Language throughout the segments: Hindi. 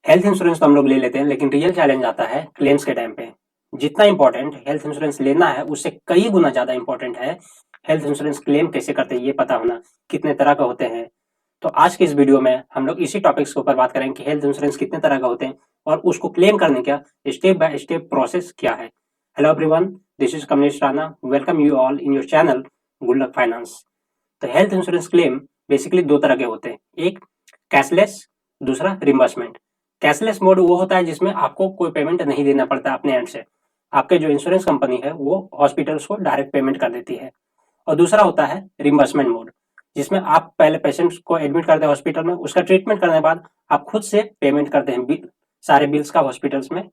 हेल्थ इंश्योरेंस तो हम लोग ले लेते हैं, लेकिन रियल चैलेंज आता है क्लेम्स के टाइम पे। जितना इंपॉर्टेंट हेल्थ इंश्योरेंस लेना है, उससे कई गुना ज्यादा इंपॉर्टेंट है हेल्थ इंश्योरेंस क्लेम कैसे करते हैं ये पता होना, कितने तरह का होते हैं। तो आज के इस वीडियो में हम लोग इसी टॉपिक्स के ऊपर बात करेंगे कि हेल्थ इंश्योरेंस कितने तरह का होते हैं और उसको क्लेम करने का स्टेप बाय स्टेप प्रोसेस क्या है। Hello everyone, this is Kamlesh Rana. Welcome you all in your channel good luck finance. तो हेल्थ इंश्योरेंस क्लेम बेसिकली दो तरह के होते हैं, एक कैशलेस, दूसरा रिम्बर्समेंट। कैशलेस मोड वो होता है जिसमें आपको कोई पेमेंट नहीं देना पड़ता अपने एंड से। आपके जो इंश्योरेंस कंपनी है वो हॉस्पिटल्स को डायरेक्ट पेमेंट कर देती है। और दूसरा होता है रिम्बर्समेंट मोड, जिसमें आप पहले पेशेंट्स को एडमिट करते हैं हॉस्पिटल में, उसका ट्रीटमेंट करने के बाद आप खुद से पेमेंट करते हैं सारे बिल्स का हॉस्पिटल्स में।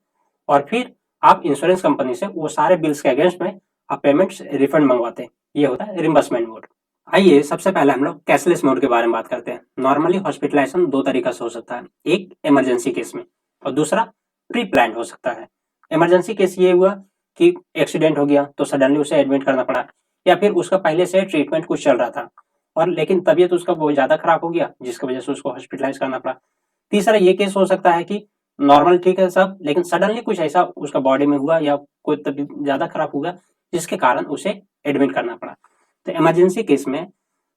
और फिर आप इंश्योरेंस कंपनी से वो सारे बिल्स के अगेंस्ट में आप पेमेंट रिफंड मंगवाते हैं। ये होता है रिम्बर्समेंट मोड। आइए सबसे पहले हम लोग कैशलेस मोड के बारे में बात करते हैं। नॉर्मली हॉस्पिटलाइजेशन दो तरीका से हो सकता है, एक इमरजेंसी केस में और दूसरा प्री प्लान हो सकता है। इमरजेंसी केस ये हुआ कि एक्सीडेंट हो गया तो सडनली उसे एडमिट करना पड़ा, या फिर उसका पहले से ट्रीटमेंट कुछ चल रहा था और लेकिन तबीयत उसका बहुत ज्यादा खराब हो गया जिसकी वजह से उसको हॉस्पिटलाइज करना पड़ा। तीसरा ये केस हो सकता है कि नॉर्मल ठीक है सब, लेकिन सडनली कुछ ऐसा उसका बॉडी में हुआ या कोई तबीयत ज्यादा खराब हुआ जिसके कारण उसे एडमिट करना पड़ा। तो इमरजेंसी केस में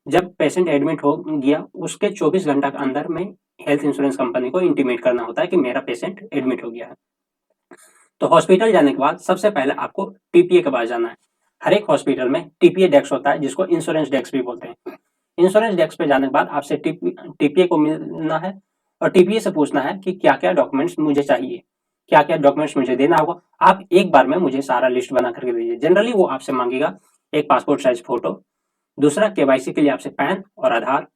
जब पेशेंट एडमिट हो गया उसके 24 घंटा के अंदर में हेल्थ इंश्योरेंस कंपनी को इंटीमेट करना होता है कि मेरा पेशेंट एडमिट हो गया है। तो हॉस्पिटल जाने के बाद सबसे पहले आपको टीपीए के पास जाना है। हर एक हॉस्पिटल में टीपीए डेस्क होता है जिसको इंश्योरेंस डेस्क भी बोलते हैं। इंश्योरेंस डेस्क पे जाने के बाद आपसे टीपीए को मिलना है और टीपीए से पूछना है कि क्या क्या डॉक्यूमेंट्स मुझे चाहिए, क्या क्या डॉक्यूमेंट्स मुझे देना होगा। आप एक बार में मुझे सारा लिस्ट बना करके दीजिए। जनरली वो आपसे मांगेगा एक पासपोर्ट साइज फोटो, दूसरा केवाईसी के लिए आपसे पैन और आधार,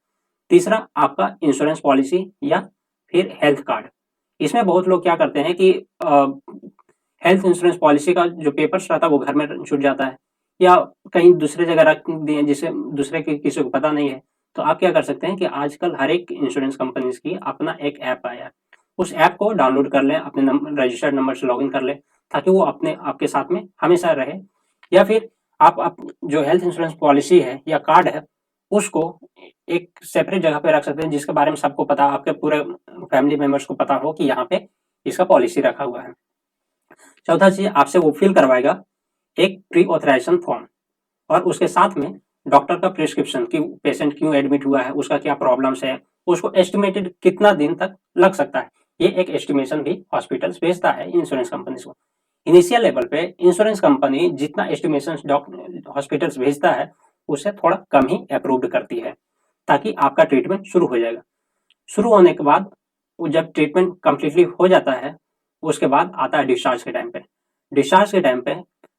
तीसरा आपका इंश्योरेंस पॉलिसी या फिर हेल्थ कार्ड। इसमें बहुत लोग क्या करते हैं कि हेल्थ इंश्योरेंस पॉलिसी का जो पेपर्स रहता है वो घर में छूट जाता है या कहीं दूसरे जगह रख दिए जिसे दूसरे के किसी को पता नहीं है। तो आप क्या कर सकते हैं कि आजकल हर एक इंश्योरेंस कंपनीज की अपना एक ऐप आया है, उस ऐप को डाउनलोड कर लें, अपने रजिस्टर्ड नंबर से लॉगिन कर लें ताकि वो अपने आपके साथ में हमेशा रहे। या फिर आप जो हेल्थ इंश्योरेंस पॉलिसी है या कार्ड है उसको एक सेपरेट जगह पे रख सकते हैं जिसके बारे में सबको पता, आपके पूरे फैमिली मेंबर्स को पता हो कि यहाँ पे इसका पॉलिसी रखा हुआ है। चौथा चीज आपसे वो फिल करवाएगा एक प्री ऑथराइजेशन फॉर्म और उसके साथ में डॉक्टर का प्रिस्क्रिप्शन कि पेशेंट क्यों एडमिट हुआ है, उसका क्या प्रॉब्लम्स है, उसको एस्टिमेटेड कितना दिन तक लग सकता है। ये एक एस्टिमेशन भी हॉस्पिटल्स भेजता है इंश्योरेंस कंपनी को। इनिशियल लेवल पे इंश्योरेंस कंपनी जितना एस्टिमेशन हॉस्पिटल्स भेजता है उससे थोड़ा कम ही अप्रूव्ड करती है ताकि आपका ट्रीटमेंट शुरू हो जाएगा। शुरू होने के बाद वो जब ट्रीटमेंट कम्प्लीटली हो जाता है उसके बाद आता है डिस्चार्ज के टाइम पे। डिस्चार्ज के टाइम पे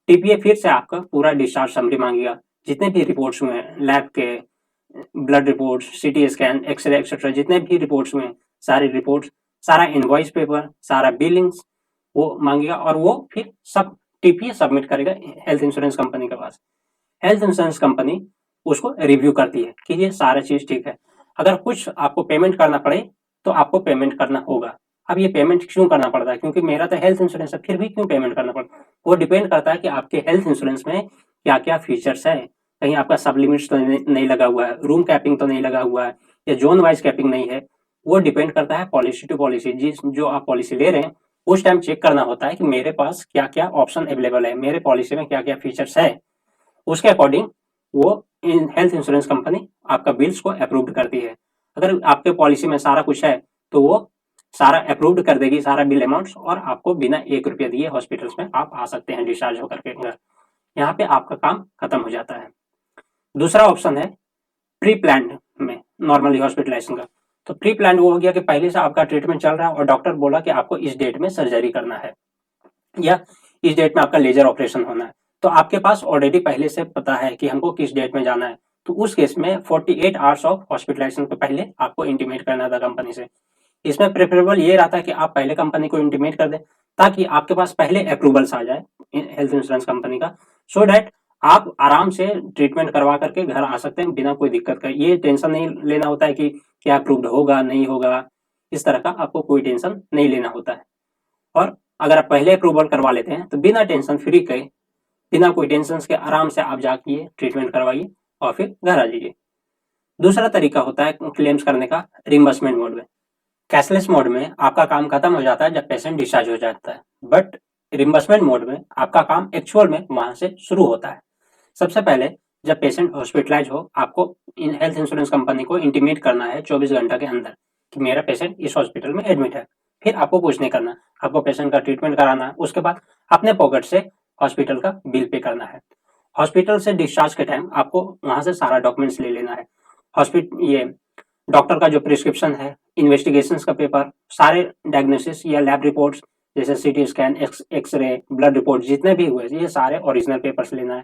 टीपीए फिर से आपका पूरा डिस्चार्ज समरी मांगेगा, जितने भी रिपोर्ट्स हुए हैं लैब के, blood reports, CT scan, x-ray etcetera, जितने भी रिपोर्ट्स हुए हैं सारी रिपोर्ट्स, सारा इनवॉइस पेपर, सारा बिलिंग्स वो मांगेगा और वो फिर सब टीपीए सबमिट करेगा हेल्थ इंश्योरेंस कंपनी के पास। हेल्थ इंश्योरेंस कंपनी उसको रिव्यू करती है कि ये सारा चीज ठीक है। अगर कुछ आपको पेमेंट करना पड़े तो आपको पेमेंट करना होगा। अब ये पेमेंट क्यों करना पड़ता है, क्योंकि मेरा तो हेल्थ इंश्योरेंस है फिर भी क्यों पेमेंट करना पड़ता है, वो डिपेंड करता है कि आपके हेल्थ इंश्योरेंस में क्या क्या फीचर्स है। कहीं आपका सब लिमिट्स तो नहीं लगा हुआ है, रूम कैपिंग तो नहीं लगा हुआ है या जोन वाइज कैपिंग नहीं है। वो डिपेंड करता है पॉलिसी टू पॉलिसी। जिस जो आप पॉलिसी ले रहे हैं उस टाइम चेक करना होता है कि मेरे पास क्या क्या ऑप्शन अवेलेबल है, मेरे पॉलिसी में क्या क्या फीचर्स है। उसके अकॉर्डिंग वो हेल्थ इंश्योरेंस कंपनी आपका बिल्स को अप्रूव्ड करती है। अगर आपके पॉलिसी में सारा कुछ है तो वो सारा अप्रूव्ड कर देगी, सारा बिल अमाउंट्स, और आपको बिना 1 रुपया दिए हॉस्पिटल्स में आप आ सकते हैं डिस्चार्ज होकर के घर। यहाँ पे आपका काम खत्म हो जाता है। दूसरा ऑप्शन है प्री प्लान में नॉर्मली हॉस्पिटलाइजेशन का। तो प्री प्लान वो हो गया कि पहले से आपका ट्रीटमेंट चल रहा है और डॉक्टर बोला कि आपको इस डेट में सर्जरी करना है या इस डेट में आपका लेजर ऑपरेशन होना है। तो आपके पास ऑलरेडी पहले से पता है कि हमको किस डेट में जाना है। तो उस केस में 48 आवर्स ऑफ हॉस्पिटलाइजेशन के पहले आपको इंटीमेट करना था कंपनी से। इसमें प्रेफरेबल ये रहता है कि आप पहले कंपनी को इंटीमेट कर दें ताकि आपके पास पहले अप्रूवल्स आ जाए हेल्थ इंश्योरेंस कंपनी का, सो डैट आप आराम से ट्रीटमेंट करवा करके घर आ सकते हैं बिना कोई दिक्कत का। ये टेंशन नहीं लेना होता है कि क्या अप्रूव्ड होगा नहीं होगा, इस तरह का आपको कोई टेंशन नहीं लेना होता है। और अगर आप पहले अप्रूवल करवा लेते हैं तो बिना टेंशन फ्री के, बिना कोई टेंशन के आराम से आप जाके ट्रीटमेंट करवाइए और फिर घर आ जाइए। दूसरा तरीका होता है क्लेम्स करने का रिम्बर्समेंट मोड में। कैशलेस मोड में आपका काम खत्म हो जाता है जब पेशेंट डिस्चार्ज हो जाता है, बट रिम्बर्समेंट मोड में आपका काम एक्चुअल में वहां से शुरू होता है। सबसे पहले जब पेशेंट हॉस्पिटलाइज हो, आपको इन हेल्थ इंश्योरेंस कंपनी को इंटीमेट करना है 24 घंटा के अंदर कि मेरा पेशेंट इस हॉस्पिटल में एडमिट है। फिर आपको कुछ नहीं करना, आपको पेशेंट का ट्रीटमेंट कराना है, उसके बाद अपने पॉकेट से हॉस्पिटल का बिल पे करना है। हॉस्पिटल से डिस्चार्ज के टाइम आपको वहां से सारा डॉक्यूमेंट्स ले लेना है। हॉस्पिटल ये डॉक्टर का जो प्रिस्क्रिप्शन है, इन्वेस्टिगेशन का पेपर, सारे डायग्नोसिस या लैब रिपोर्ट्स जैसे सीटी स्कैन, एक्सरे, ब्लड रिपोर्ट जितने भी हुए, ये सारे ओरिजिनल पेपर्स लेना है।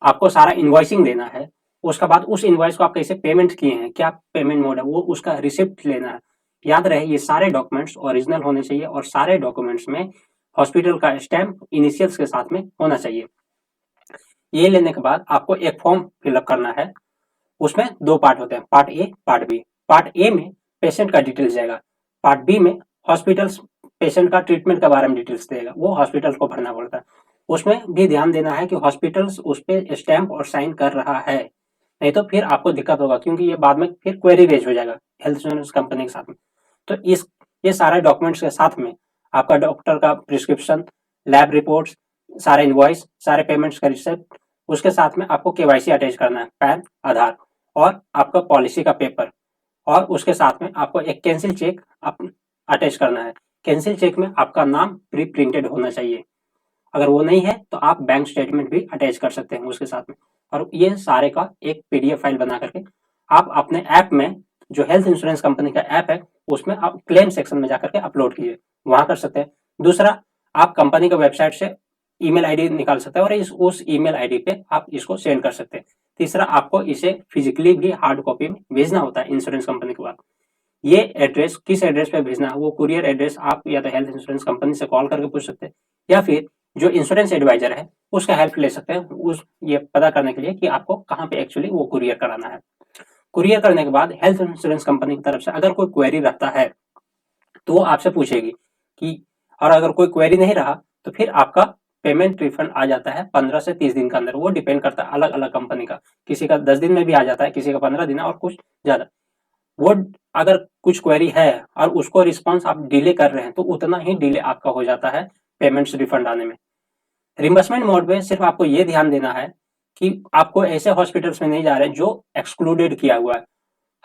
आपको सारा इन्वॉइसिंग देना है। उसके बाद उस इन्वॉइस को आप कैसे पेमेंट किए हैं, क्या पेमेंट मोड है, वो उसका रिसिप्ट लेना है। याद रहे ये सारे डॉक्यूमेंट्स ओरिजिनल होने चाहिए और सारे डॉक्यूमेंट्स में हॉस्पिटल का स्टैम्प इनिशियल्स के साथ में होना चाहिए। ये लेने के बाद आपको एक फॉर्म फिलअप करना है। उसमें दो पार्ट होते हैं, part A, part B. Part A में पेशेंट का डिटेल्स जाएगा, पार्ट बी में हॉस्पिटल्स पेशेंट का ट्रीटमेंट के बारे में डिटेल्स देगा, वो हॉस्पिटल को भरना पड़ता है। उसमें भी ध्यान देना है कि हॉस्पिटल्स उस पर स्टैम्प और साइन कर रहा है, नहीं तो फिर आपको दिक्कत होगा, क्योंकि ये बाद में फिर क्वेरी रेज हो जाएगा हेल्थ इंश्योरेंस कंपनी के साथ में। तो ये सारे डॉक्यूमेंट्स के साथ में आपका डॉक्टर का प्रिस्क्रिप्शन, लैब रिपोर्ट्स, सारे इनवॉइस, सारे पेमेंट्स का रिसिप्ट, उसके साथ में आपको केवाईसी अटैच करना है, पैन, आधार और आपका पॉलिसी का पेपर, और उसके साथ में आपको एक कैंसिल चेक अटैच करना है। कैंसिल चेक में आपका नाम प्री प्रिंटेड होना चाहिए। अगर वो नहीं है तो आप बैंक स्टेटमेंट भी अटैच कर सकते हैं उसके साथ में। और ये सारे का एक पीडीएफ फाइल बना करके आप अपने ऐप में, जो हेल्थ इंश्योरेंस कंपनी का ऐप है, उसमें आप क्लेम सेक्शन में जाकर के अपलोड कीजिए, वहां कर सकते हैं। दूसरा, आप कंपनी का वेबसाइट से ईमेल आईडी निकाल सकते हैं और उस ईमेल आईडी पे आप इसको सेंड कर सकते हैं। तीसरा, आपको इसे फिजिकली भी हार्ड कॉपी में भेजना होता है इंश्योरेंस कंपनी के पास। ये एड्रेस किस एड्रेस पे भेजना है, वो कुरियर एड्रेस आप या तो हेल्थ इंश्योरेंस कंपनी से कॉल करके पूछ सकते हैं, या फिर जो इंश्योरेंस एडवाइजर है उसका हेल्प ले सकते हैं उस ये पता करने के लिए कि आपको कहाँ पे एक्चुअली वो कुरियर कराना है। कुरियर करने के बाद हेल्थ इंश्योरेंस कंपनी की तरफ से अगर कोई क्वेरी रहता है तो वो आपसे पूछेगी कि, और अगर कोई क्वेरी नहीं रहा तो फिर आपका पेमेंट रिफंड आ जाता है 15 से 30 दिन के अंदर। वो डिपेंड करता है अलग अलग कंपनी का, किसी का 10 दिन में भी आ जाता है, किसी का 15 दिन और कुछ ज्यादा। वो अगर कुछ क्वेरी है और उसको रिस्पॉन्स आप डिले कर रहे हैं तो उतना ही डिले आपका हो जाता है पेमेंट्स रिफंड आने में। रिम्बर्समेंट मोड में सिर्फ आपको ये ध्यान देना है कि आपको ऐसे हॉस्पिटल्स में नहीं जा रहे जो एक्सक्लूडेड किया हुआ है।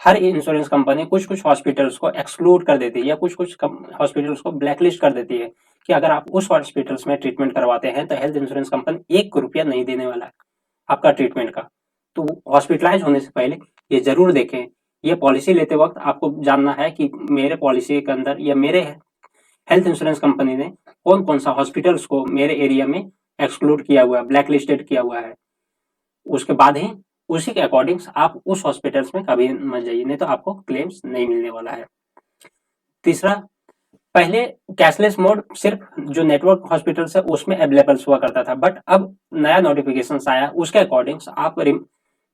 हर इंश्योरेंस कंपनी कुछ कुछ हॉस्पिटल्स को एक्सक्लूड कर देती है या कुछ कुछ हॉस्पिटल्स को ब्लैकलिस्ट कर देती है कि अगर आप उस हॉस्पिटल्स में ट्रीटमेंट करवाते हैं तो हेल्थ इंश्योरेंस कंपनी 1 रुपया नहीं देने वाला है आपका ट्रीटमेंट का। तो हॉस्पिटलाइज होने से पहले ये जरूर देखें। ये पॉलिसी लेते वक्त आपको जानना है कि मेरे पॉलिसी के अंदर या मेरे हेल्थ इंश्योरेंस कंपनी ने कौन कौन सा हॉस्पिटल्स को मेरे एरिया में एक्सक्लूड किया हुआ है, ब्लैक लिस्टेड किया हुआ है। उसके बाद ही उसी के अकॉर्डिंग आप उस हॉस्पिटल्स में कभी मत जाइए, नहीं तो आपको क्लेम्स नहीं मिलने वाला है। तीसरा, पहले कैशलेस मोड सिर्फ जो नेटवर्क हॉस्पिटल्स है उसमें अवेलेबल हुआ करता था, बट अब नया नोटिफिकेशन आया, उसके अकॉर्डिंग आप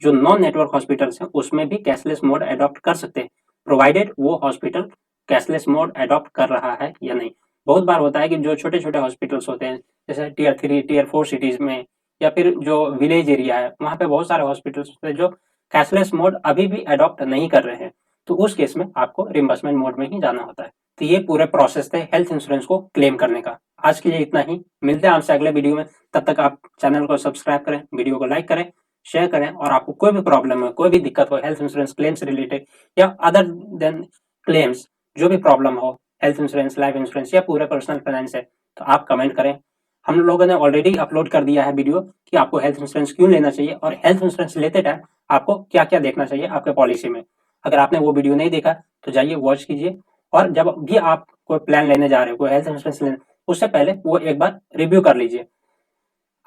जो नॉन नेटवर्क हॉस्पिटल्स हैं उसमें भी कैशलेस मोड अडॉप्ट कर सकते हैं, प्रोवाइडेड वो हॉस्पिटल कैशलेस मोड अडॉप्ट कर रहा है या नहीं। बहुत बार होता है कि जो छोटे छोटे हॉस्पिटल्स होते हैं जैसे टियर 3, टियर 4 सिटीज में, या फिर जो विलेज एरिया है वहां पे बहुत सारे हॉस्पिटल्स होते हैं जो कैशलेस मोड अभी भी अडॉप्ट नहीं कर रहे हैं, तो उस केस में आपको रिम्बर्समेंट मोड में ही जाना होता है। तो ये पूरे प्रोसेस थे हेल्थ इंश्योरेंस को क्लेम करने का। आज के लिए इतना ही, मिलते हैं आपसे अगले वीडियो में। तब तक आप चैनल को सब्सक्राइब करें, वीडियो को लाइक करें, शेयर करें, और आपको कोई भी प्रॉब्लम है, कोई भी दिक्कत हो हेल्थ इंश्योरेंस क्लेम से रिलेटेड या अदर देन क्लेम्स, जो भी प्रॉब्लम हो हेल्थ इंश्योरेंस, लाइफ इंश्योरेंस या पूरे पर्सनल फाइनेंस है, तो आप कमेंट करें। हम लोगों ने ऑलरेडी अपलोड कर दिया है वीडियो कि आपको हेल्थ इंश्योरेंस क्यों लेना चाहिए और हेल्थ इंश्योरेंस लेते टाइम आपको क्या क्या देखना चाहिए आपके पॉलिसी में। अगर आपने वो वीडियो नहीं देखा तो जाइए वॉच कीजिए, और जब भी आप कोई प्लान लेने जा रहे हो, कोई हेल्थ इंश्योरेंस लेने, उससे पहले वो एक बार रिव्यू कर लीजिए।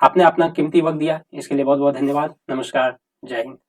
आपने अपना कीमती वक्त दिया, इसके लिए बहुत बहुत धन्यवाद। नमस्कार, जय हिंद।